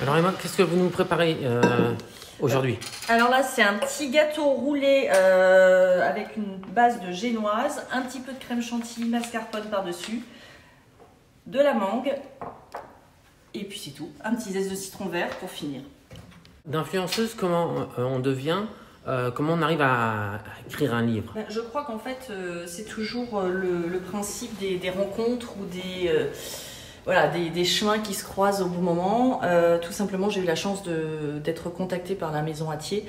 Alors Emma, qu'est-ce que vous nous préparez aujourd'hui? Alors là, c'est un petit gâteau roulé avec une base de génoise, un petit peu de crème chantilly, mascarpone par-dessus, de la mangue, et puis c'est tout. Un petit zeste de citron vert pour finir. D'influenceuse, comment on devient comment on arrive à écrire un livre? Je crois qu'en fait, c'est toujours le principe des rencontres ou des chemins qui se croisent au bon moment. Tout simplement, j'ai eu la chance d'être contactée par la maison Hatier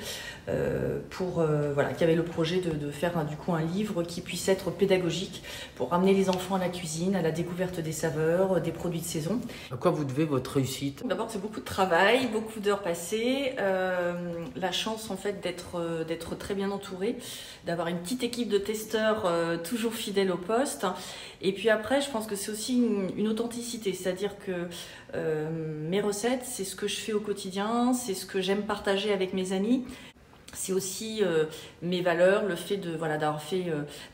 qui avait le projet de faire du coup un livre qui puisse être pédagogique pour amener les enfants à la cuisine, à la découverte des saveurs, des produits de saison. À quoi vous devez votre réussite? D'abord, c'est beaucoup de travail, beaucoup d'heures passées, la chance en fait d'être très bien entourée, d'avoir une petite équipe de testeurs toujours fidèles au poste. Et puis après, je pense que c'est aussi une authenticité, c'est-à-dire que mes recettes, c'est ce que je fais au quotidien, c'est ce que j'aime partager avec mes amis. C'est aussi mes valeurs, le fait d'avoir fait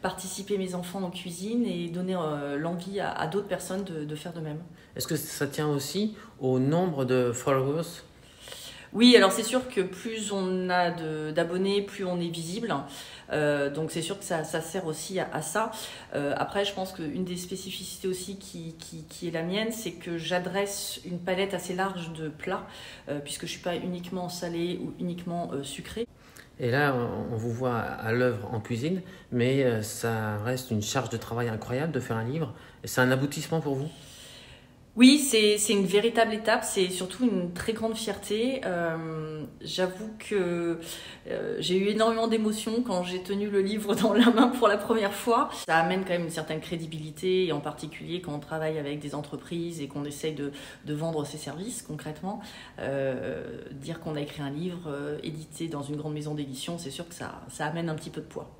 participer mes enfants en cuisine et donner l'envie à d'autres personnes de faire de même. Est-ce que ça tient aussi au nombre de followers? Oui, alors c'est sûr que plus on a d'abonnés, plus on est visible. Donc c'est sûr que ça sert aussi à ça. Après, je pense qu'une des spécificités aussi qui est la mienne, c'est que j'adresse une palette assez large de plats, puisque je ne suis pas uniquement salée ou uniquement sucrée. Et là, on vous voit à l'œuvre en cuisine, mais ça reste une charge de travail incroyable de faire un livre. C'est un aboutissement pour vous? Oui, c'est une véritable étape, c'est surtout une très grande fierté. J'avoue que j'ai eu énormément d'émotions quand j'ai tenu le livre dans la main pour la première fois. Ça amène quand même une certaine crédibilité, et en particulier quand on travaille avec des entreprises et qu'on essaye de vendre ses services concrètement. Dire qu'on a écrit un livre édité dans une grande maison d'édition, c'est sûr que ça amène un petit peu de poids.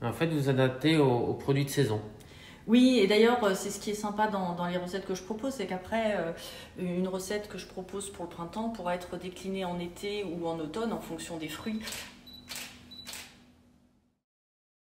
En fait, vous adaptez aux produits de saison. Oui, et d'ailleurs, c'est ce qui est sympa dans les recettes que je propose, c'est qu'après, une recette que je propose pour le printemps pourra être déclinée en été ou en automne en fonction des fruits.